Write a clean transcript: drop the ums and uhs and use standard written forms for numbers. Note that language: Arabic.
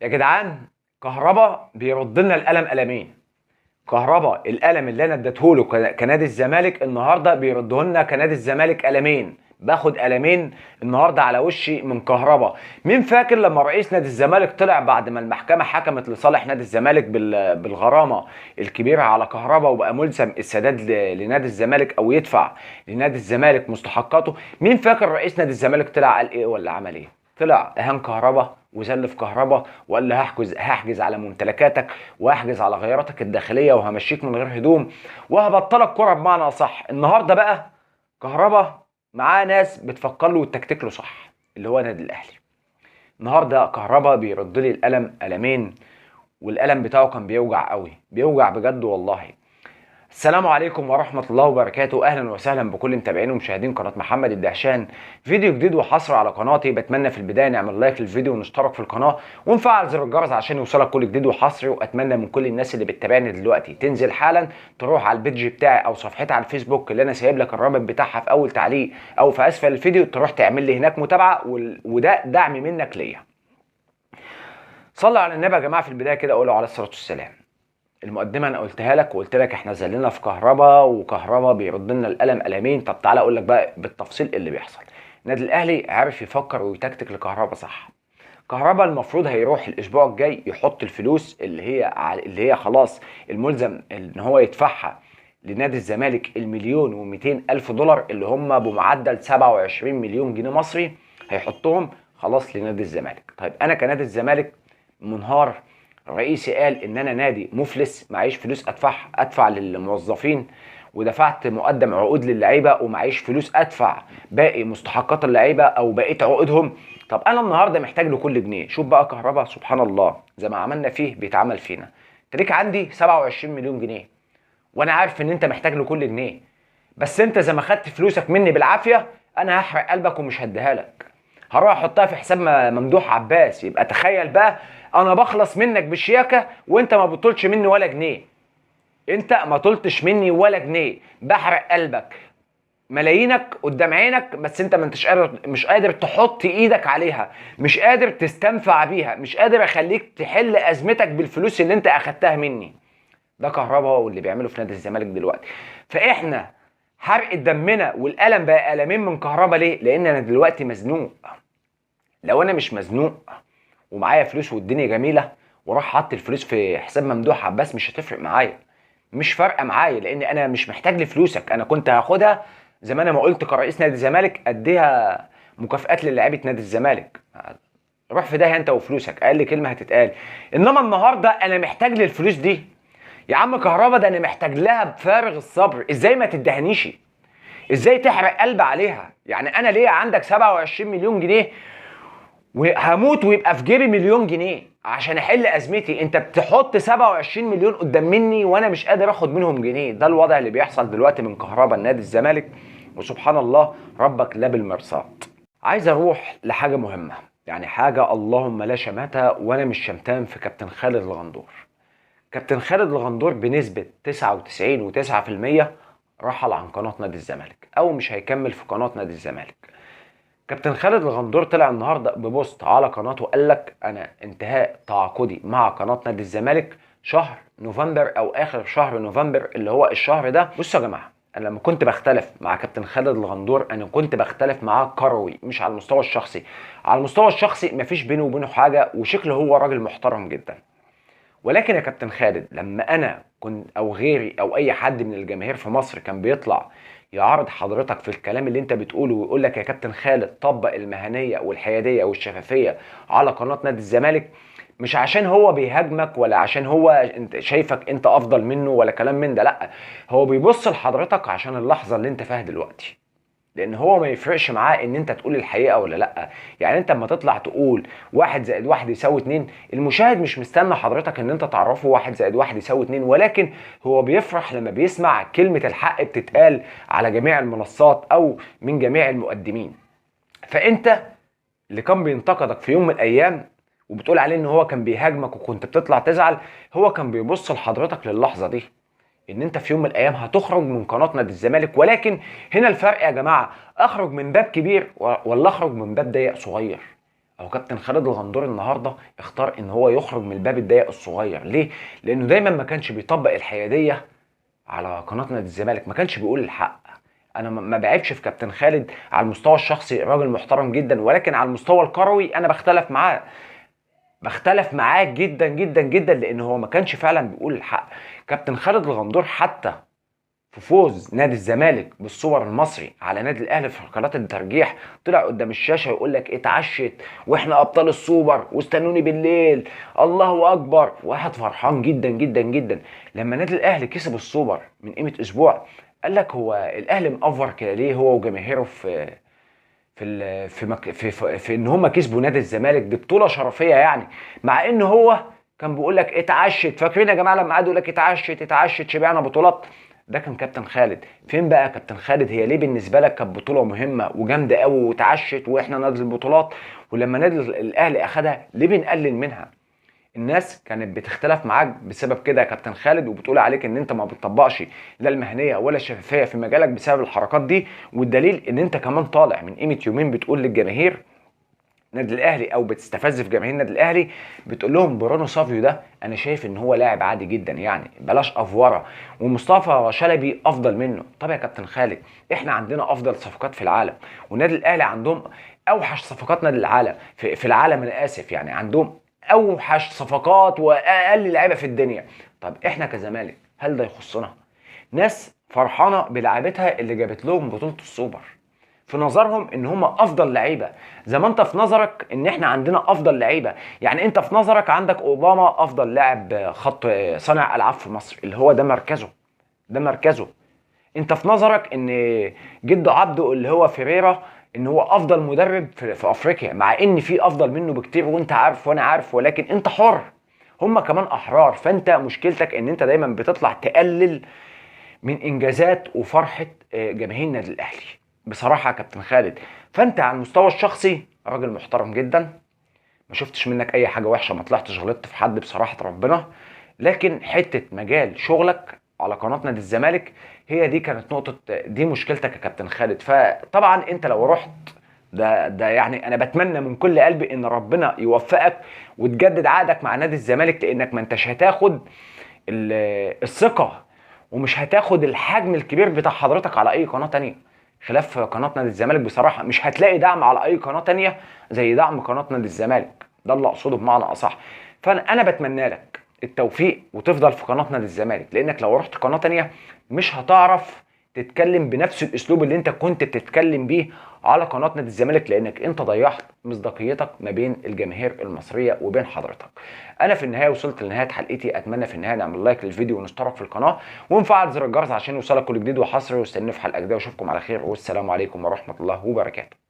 يا جدعان، كهربا بيرد لنا القلم قلمين. كهربا القلم اللي انا اديته له كنادي الزمالك النهارده بيرده لنا كنادي الزمالك قلمين. باخد قلمين النهارده على وشي من كهربا. مين فاكر لما رئيس نادي الزمالك طلع بعد ما المحكمه حكمت لصالح نادي الزمالك بالغرامه الكبيره على كهربا، وبقى ملزم السداد لنادي الزمالك او يدفع لنادي الزمالك مستحقاته؟ مين فاكر رئيس نادي الزمالك طلع قال ايه ولا عمل ايه؟ طلع اهان كهربا وزلف كهربا وقال له هحجز على ممتلكاتك، وهحجز على غياراتك الداخليه، وهمشيك من غير هدوم، وهبطلك كوره بمعنى اصح. النهارده بقى كهربا معاه ناس بتفكر له وتكتك له صح، اللي هو نادي الاهلي. النهارده كهربا بيرد لي القلم قلمين، والقلم بتاعه كان بيوجع قوي، بيوجع بجد والله. السلام عليكم ورحمة الله وبركاته. أهلا وسهلا بكل متابعين ومشاهدين قناة محمد الدهشان. فيديو جديد وحصر على قناتي. بتمنى في البداية نعمل لايك للفيديو ونشترك في القناة ونفعل زر الجرس عشان يوصلك كل جديد وحصري. وأتمنى من كل الناس اللي بتتابعني دلوقتي تنزل حالا تروح على البيدج بتاعي أو صفحتي على الفيسبوك اللي أنا سايب لك الرابط بتاعها في أول تعليق أو في أسفل الفيديو، تروح تعمل لي هناك متابعة، وده دعم منك ليا. صلوا على النبي يا جماعة في البداية كده، أقوله عليه الصلاة والسلام. المقدمه انا قلتها لك وقلت لك احنا زلنا في كهربا، وكهربا بيرد لنا القلم قلمين. طب تعالى اقول لك بقى بالتفصيل اللي بيحصل. النادي الاهلي عارف يفكر ويتكتك لكهربا صح. كهربا المفروض هيروح الاسبوع الجاي يحط الفلوس اللي هي خلاص الملزم ان هو يدفعها لنادي الزمالك، المليون و200 الف دولار اللي هم بمعدل 27 مليون جنيه مصري، هيحطهم خلاص لنادي الزمالك. طيب انا كنادي الزمالك منهار، رئيسي قال ان انا نادي مفلس معيش فلوس ادفع للموظفين، ودفعت مقدم عقود للعيبه ومعيش فلوس ادفع باقي مستحقات اللعيبه او بقيه عقودهم. طب انا النهارده محتاج له كل جنيه. شوف بقى كهربا سبحان الله، زي ما عملنا فيه بيتعمل فينا. انت ليك عندي 27 مليون جنيه، وانا عارف ان انت محتاج له كل جنيه، بس انت زي ما خدت فلوسك مني بالعافيه انا هحرق قلبك ومش هديها لك. هروح احطها في حساب ممدوح عباس. يبقى تخيل بقى، انا بخلص منك بشياكه وانت ما بتطولش مني ولا جنيه. انت ما طلتش مني ولا جنيه، بحرق قلبك ملايينك قدام عينك، بس انت ما انتش قادر، مش قادر تحط ايدك عليها، مش قادر تستنفع بيها، مش قادر اخليك تحل ازمتك بالفلوس اللي انت اخدتها مني. ده كهربا واللي بيعمله في نادي الزمالك دلوقتي. فاحنا حرق دمنا والقلم بقى قلمين من كهربا. ليه؟ لان انا دلوقتي مزنوق. لو انا مش مزنوق ومعايا فلوس والدنيا جميله وراح حط الفلوس في حساب ممدوح عباس، مش هتفرق معايا، مش فارقه معايا، لان انا مش محتاج لفلوسك. انا كنت هاخدها زي ما انا ما قلت كرئيس نادي الزمالك، اديها مكافآت للاعيبه نادي الزمالك. روح في داهيه انت وفلوسك، اقل كلمه هتتقال. انما النهارده انا محتاج للفلوس دي. يا عم كهربا ده انا محتاج لها بفارغ الصبر، ازاي ما تدهنيش؟ ازاي تحرق قلب عليها؟ يعني انا ليه عندك 27 مليون جنيه وهموت ويبقى في جيبي مليون جنيه عشان احل ازمتي؟ انت بتحط 27 مليون قدام مني وانا مش قادر اخد منهم جنيه. ده الوضع اللي بيحصل دلوقتي من كهربا النادي الزمالك، وسبحان الله ربك لا بالمرصاد. عايز اروح لحاجه مهمه، يعني حاجه اللهم لا شماتة، وانا مش شمتان في كابتن خالد الغندور. كابتن خالد الغندور بنسبه 99.9% رحل عن قناه نادي الزمالك، او مش هيكمل في قناه نادي الزمالك. كابتن خالد الغندور طلع النهارده ببوست على قناته وقال لك انا انتهاء تعاقدي مع قناه نادي الزمالك شهر نوفمبر او اخر شهر نوفمبر اللي هو الشهر ده. بصوا يا جماعه، انا لما كنت بختلف مع كابتن خالد الغندور انا كنت بختلف معاه كروي، مش على المستوى الشخصي. على المستوى الشخصي مفيش بينه وبينه حاجه، وشكله هو راجل محترم جدا. ولكن يا كابتن خالد، لما انا كنت او غيري او اي حد من الجماهير في مصر كان بيطلع يعارض حضرتك في الكلام اللي انت بتقوله ويقول لك يا كابتن خالد طبق المهنيه والحياديه والشفافيه على قناه نادي الزمالك، مش عشان هو بيهاجمك ولا عشان هو انت شايفك انت افضل منه ولا كلام من ده، لا، هو بيبص لحضرتك عشان اللحظه اللي انت فيها دلوقتي. لان هو ما يفرقش معاه ان انت تقول الحقيقه ولا لا. يعني انت اما تطلع تقول 1+1=2، المشاهد مش مستنى حضرتك ان انت تعرفه 1+1=2، ولكن هو بيفرح لما بيسمع كلمه الحق بتتقال على جميع المنصات او من جميع المقدمين. فانت اللي كان بينتقدك في يوم من الايام وبتقول عليه ان هو كان بيهاجمك وكنت بتطلع تزعل، هو كان بيبص لحضرتك للحظه دي ان انت في يوم من الايام هتخرج من قناه نادي الزمالك. ولكن هنا الفرق يا جماعه، اخرج من باب كبير ولا اخرج من باب ضيق صغير؟ او كابتن خالد الغندور النهارده اختار ان هو يخرج من الباب الضيق الصغير. ليه؟ لانه دايما ما كانش بيطبق الحياديه على قناه نادي الزمالك، ما كانش بيقول الحق. انا ما بعيبش في كابتن خالد، على المستوى الشخصي راجل محترم جدا، ولكن على المستوى الكروي انا بختلف معاه جدا جدا جدا، لان هو ما كانش فعلا بيقول الحق. كابتن خالد الغندور حتى في فوز نادي الزمالك بالسوبر المصري على نادي الاهلي في ركلات الترجيح طلع قدام الشاشه يقول لك اتعشت واحنا ابطال السوبر واستنوني بالليل، الله اكبر. واحد فرحان جدا جدا جدا. لما نادي الاهلي كسب السوبر من قيمه اسبوع قال لك هو الاهلي مأفور كده ليه هو وجماهيره في ان هم كسبوا نادي الزمالك؟ دي بطوله شرفيه يعني. مع ان هو كان بيقول لك اتعشت. فاكرين يا جماعه لما قعدوا يقول لك اتعشت اتعشت شبعنا بطولات؟ ده كان كابتن خالد. فين بقى كابتن خالد؟ هي ليه بالنسبه لك كانت بطوله مهمه وجامده قوي واتعشت واحنا نادي البطولات، ولما نادي الاهلي اخدها ليه بنقلل منها؟ الناس كانت بتختلف معاك بسبب كده يا كابتن خالد، وبتقول عليك ان انت ما بتطبقش لا المهنيه ولا الشفافيه في مجالك بسبب الحركات دي. والدليل ان انت كمان طالع من قيمه يومين بتقول للجماهير نادي الاهلي، او بتستفز في جماهير النادي الاهلي، بتقول لهم برونو سافيو ده انا شايف ان هو لاعب عادي جدا يعني بلاش افوره، ومصطفى شلبي افضل منه. طب يا كابتن خالد احنا عندنا افضل صفقات في العالم، والنادي الاهلي عندهم اوحش صفقات نادي العالم في العالم، انا اسف يعني عندهم اوحش صفقات واقل لعيبه في الدنيا. طب احنا كزمالك هل ده يخصنا؟ ناس فرحانه بلعيبتها اللي جابت لهم بطوله السوبر، في نظرهم ان هم افضل لعيبه، زي ما انت في نظرك ان احنا عندنا افضل لعيبه. يعني انت في نظرك عندك اوباما افضل لاعب خط صانع العاب في مصر، اللي هو ده مركزه. انت في نظرك ان جدو عبده اللي هو فيريرا ان هو افضل مدرب في افريقيا، مع ان في افضل منه بكتير وانت عارف وانا عارف، ولكن انت حر، هم كمان احرار. فانت مشكلتك ان انت دايما بتطلع تقلل من انجازات وفرحه جماهير النادي الاهلي بصراحه يا كابتن خالد. فانت على المستوى الشخصي راجل محترم جدا، ما شفتش منك اي حاجه وحشه، ما طلعتش غلطت في حد بصراحه ربنا. لكن حته مجال شغلك على قناه نادي الزمالك هي دي كانت نقطه، دي مشكلتك يا كابتن خالد. فطبعا انت لو رحت، ده يعني انا بتمنى من كل قلبي ان ربنا يوفقك وتجدد عقدك مع نادي الزمالك، لانك ما انتش هتاخد الثقه ومش هتاخد الحجم الكبير بتاع حضرتك على اي قناه تانية. خلاف قناه نادي الزمالك بصراحه مش هتلاقي دعم على اي قناه تانية زي دعم قناه نادي الزمالك، ده اللي اقصده بمعنى اصح. فانا بتمنى لك التوفيق وتفضل في قناه نادي الزمالك، لانك لو رحت قناه تانية مش هتعرف تتكلم بنفس الاسلوب اللي انت كنت بتتكلم بيه على قناه نادي الزمالك، لانك انت ضيعت مصداقيتك ما بين الجماهير المصريه وبين حضرتك. انا في النهايه وصلت لنهايه حلقتي، اتمنى في النهايه نعمل لايك للفيديو ونشترك في القناه ونفعل زر الجرس عشان يوصلك كل جديد وحصري، واستنوا في حلقه جديده واشوفكم على خير، والسلام عليكم ورحمه الله وبركاته.